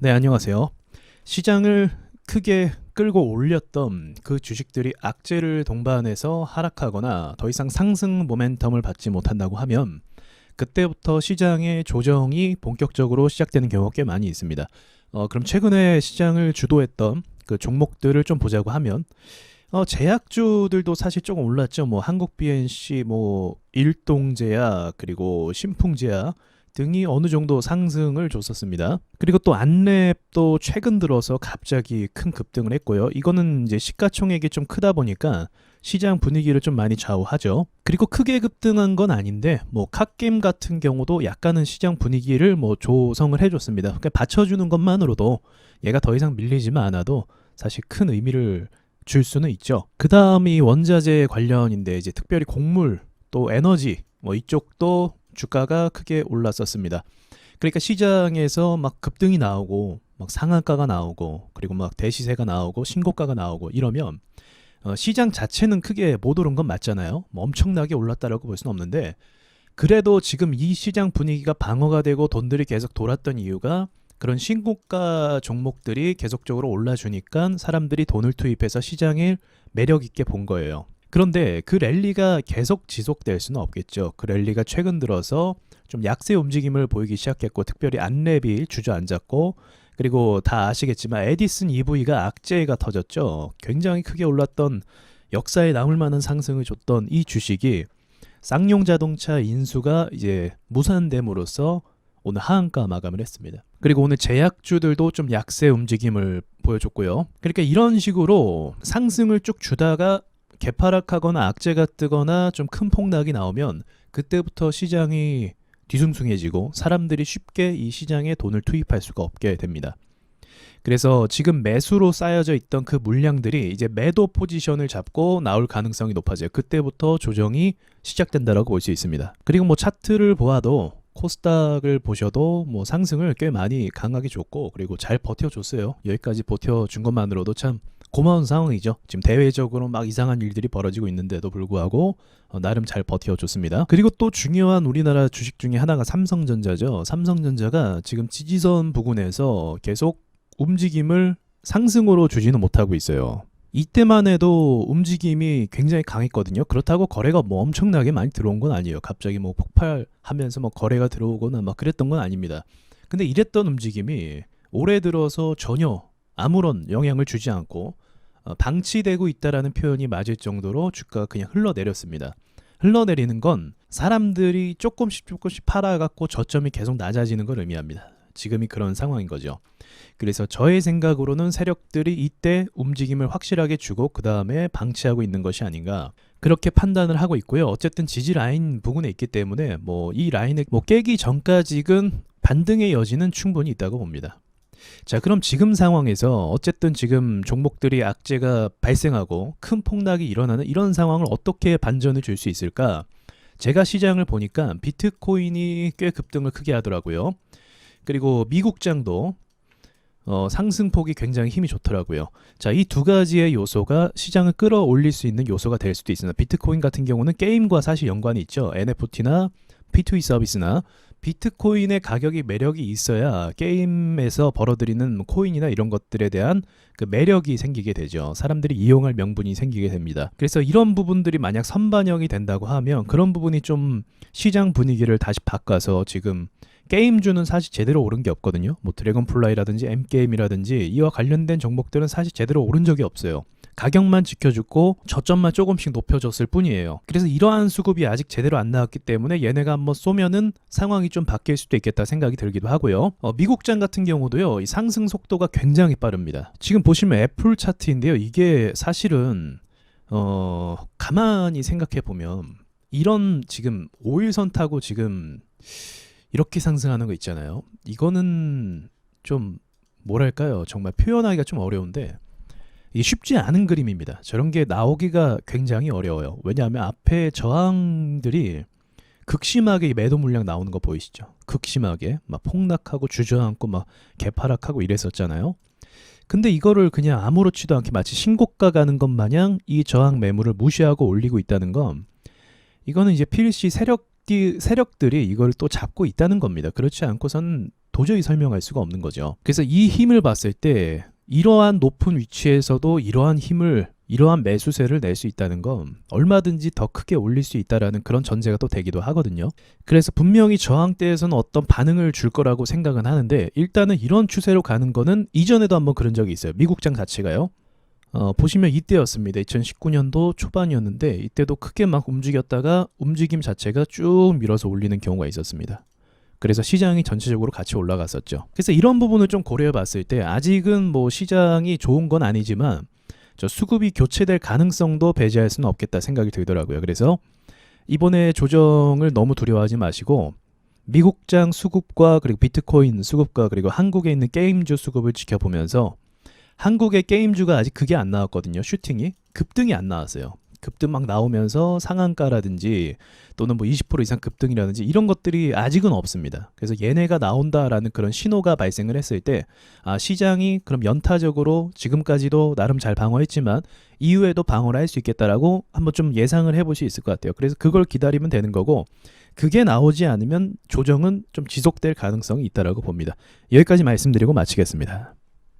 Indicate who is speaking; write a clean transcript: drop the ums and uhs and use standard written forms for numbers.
Speaker 1: 네, 안녕하세요. 시장을 크게 끌고 올렸던 그 주식들이 악재를 동반해서 하락하거나 더 이상 상승 모멘텀을 받지 못한다고 하면 그때부터 시장의 조정이 본격적으로 시작되는 경우가 꽤 많이 있습니다. 그럼 최근에 시장을 주도했던 그 종목들을 좀 보자고 하면 제약주들도 사실 조금 올랐죠. 뭐 한국 BNC, 뭐 일동제약, 그리고 신풍제약 등이 어느 정도 상승을 줬었습니다. 그리고 또 안랩도 최근 들어서 갑자기 큰 급등을 했고요. 이거는 이제 시가총액이 좀 크다 보니까 시장 분위기를 좀 많이 좌우하죠. 그리고 크게 급등한 건 아닌데 뭐 갓겜 같은 경우도 약간은 시장 분위기를 뭐 조성을 해줬습니다. 그러니까 받쳐주는 것만으로도 얘가 더 이상 밀리지만 않아도 사실 큰 의미를 줄 수는 있죠. 그 다음이 원자재 관련인데 이제 특별히 곡물 또 에너지 뭐 이쪽도 주가가 크게 올랐었습니다. 그러니까 시장에서 막 급등이 나오고 막 상한가가 나오고 그리고 막 대시세가 나오고 신고가가 나오고 이러면 시장 자체는 크게 못 오른 건 맞잖아요. 뭐 엄청나게 올랐다라고 볼 수는 없는데 그래도 지금 이 시장 분위기가 방어가 되고 돈들이 계속 돌았던 이유가 그런 신고가 종목들이 계속적으로 올라주니까 사람들이 돈을 투입해서 시장을 매력 있게 본 거예요. 그런데 그 랠리가 계속 지속될 수는 없겠죠. 그 랠리가 최근 들어서 좀 약세 움직임을 보이기 시작했고 특별히 안랩이 주저앉았고 그리고 다 아시겠지만 에디슨 EV가 악재가 터졌죠. 굉장히 크게 올랐던 역사에 남을 만한 상승을 줬던 이 주식이 쌍용 자동차 인수가 이제 무산됨으로써 오늘 하한가 마감을 했습니다. 그리고 오늘 제약주들도 좀 약세 움직임을 보여줬고요. 그러니까 이런 식으로 상승을 쭉 주다가 개파락하거나 악재가 뜨거나 좀 큰 폭락이 나오면 그때부터 시장이 뒤숭숭해지고 사람들이 쉽게 이 시장에 돈을 투입할 수가 없게 됩니다. 그래서 지금 매수로 쌓여져 있던 그 물량들이 이제 매도 포지션을 잡고 나올 가능성이 높아져요. 그때부터 조정이 시작된다라고 볼 수 있습니다. 그리고 뭐 차트를 보아도 코스닥을 보셔도 뭐 상승을 꽤 많이 강하게 줬고 그리고 잘 버텨줬어요. 여기까지 버텨준 것만으로도 참 고마운 상황이죠. 지금 대외적으로 막 이상한 일들이 벌어지고 있는데도 불구하고 나름 잘 버텨줬습니다. 그리고 또 중요한 우리나라 주식 중에 하나가 삼성전자죠. 삼성전자가 지금 지지선 부근에서 계속 움직임을 상승으로 주지는 못하고 있어요. 이때만 해도 움직임이 굉장히 강했거든요. 그렇다고 거래가 뭐 엄청나게 많이 들어온 건 아니에요. 갑자기 뭐 폭발하면서 뭐 거래가 들어오거나 막 그랬던 건 아닙니다. 근데 이랬던 움직임이 올해 들어서 전혀 아무런 영향을 주지 않고 방치되고 있다라는 표현이 맞을 정도로 주가가 그냥 흘러내렸습니다. 흘러내리는 건 사람들이 조금씩 팔아갖고 저점이 계속 낮아지는 걸 의미합니다. 지금이 그런 상황인 거죠. 그래서 저의 생각으로는 세력들이 이때 움직임을 확실하게 주고 그 다음에 방치하고 있는 것이 아닌가 그렇게 판단을 하고 있고요. 어쨌든 지지 라인 부근에 있기 때문에 뭐 이 라인을 뭐 깨기 전까지는 반등의 여지는 충분히 있다고 봅니다. 자, 그럼 지금 상황에서 어쨌든 지금 종목들이 악재가 발생하고 큰 폭락이 일어나는 이런 상황을 어떻게 반전을 줄 수 있을까? 제가 시장을 보니까 비트코인이 꽤 급등을 크게 하더라고요. 그리고 미국장도 상승폭이 굉장히 힘이 좋더라고요. 자, 이 두 가지의 요소가 시장을 끌어올릴 수 있는 요소가 될 수도 있습니다. 비트코인 같은 경우는 게임과 사실 연관이 있죠. NFT나 P2E 서비스나 비트코인의 가격이 매력이 있어야 게임에서 벌어들이는 코인이나 이런 것들에 대한 그 매력이 생기게 되죠. 사람들이 이용할 명분이 생기게 됩니다. 그래서 이런 부분들이 만약 선반영이 된다고 하면 그런 부분이 좀 시장 분위기를 다시 바꿔서 지금 게임주는 사실 제대로 오른 게 없거든요. 뭐 드래곤플라이라든지 M게임이라든지 이와 관련된 종목들은 사실 제대로 오른 적이 없어요. 가격만 지켜주고 저점만 조금씩 높여줬을 뿐이에요. 그래서 이러한 수급이 아직 제대로 안 나왔기 때문에 얘네가 한번 쏘면은 상황이 좀 바뀔 수도 있겠다 생각이 들기도 하고요. 미국장 같은 경우도요. 이 상승 속도가 굉장히 빠릅니다. 지금 보시면 애플 차트인데요. 이게 사실은 가만히 생각해 보면 이런 지금 5일선 타고 지금 이렇게 상승하는 거 있잖아요. 이거는 좀 뭐랄까요? 정말 표현하기가 좀 어려운데 이게 쉽지 않은 그림입니다. 저런 게 나오기가 굉장히 어려워요. 왜냐하면 앞에 저항들이 극심하게 매도 물량 나오는 거 보이시죠? 극심하게 막 폭락하고 주저앉고 막 개파락하고 이랬었잖아요. 근데 이거를 그냥 아무렇지도 않게 마치 신고가 가는 것 마냥 이 저항 매물을 무시하고 올리고 있다는 건 이거는 이제 필시 세력들이 이걸 또 잡고 있다는 겁니다. 그렇지 않고선 도저히 설명할 수가 없는 거죠. 그래서 이 힘을 봤을 때 이러한 높은 위치에서도 이러한 매수세를 낼 수 있다는 건 얼마든지 더 크게 올릴 수 있다라는 그런 전제가 또 되기도 하거든요. 그래서 분명히 저항대에서는 어떤 반응을 줄 거라고 생각은 하는데, 일단은 이런 추세로 가는 거는 이전에도 한번 그런 적이 있어요. 미국장 자체가요. 보시면 이때였습니다. 2019년도 초반이었는데 이때도 크게 막 움직였다가 움직임 자체가 쭉 밀어서 올리는 경우가 있었습니다. 그래서 시장이 전체적으로 같이 올라갔었죠. 그래서 이런 부분을 좀 고려해 봤을 때 아직은 뭐 시장이 좋은 건 아니지만 저 수급이 교체될 가능성도 배제할 수는 없겠다 생각이 들더라고요. 그래서 이번에 조정을 너무 두려워하지 마시고 미국장 수급과 그리고 비트코인 수급과 그리고 한국에 있는 게임주 수급을 지켜보면서, 한국의 게임주가 아직 그게 안 나왔거든요. 슈팅이 급등이 안 나왔어요. 급등 막 나오면서 상한가라든지 또는 뭐 20% 이상 급등이라든지 이런 것들이 아직은 없습니다. 그래서 얘네가 나온다라는 그런 신호가 발생을 했을 때 시장이 그럼 연타적으로 지금까지도 나름 잘 방어했지만 이후에도 방어를 할 수 있겠다라고 한번 좀 예상을 해볼 수 있을 것 같아요. 그래서 그걸 기다리면 되는 거고, 그게 나오지 않으면 조정은 좀 지속될 가능성이 있다라고 봅니다. 여기까지 말씀드리고 마치겠습니다.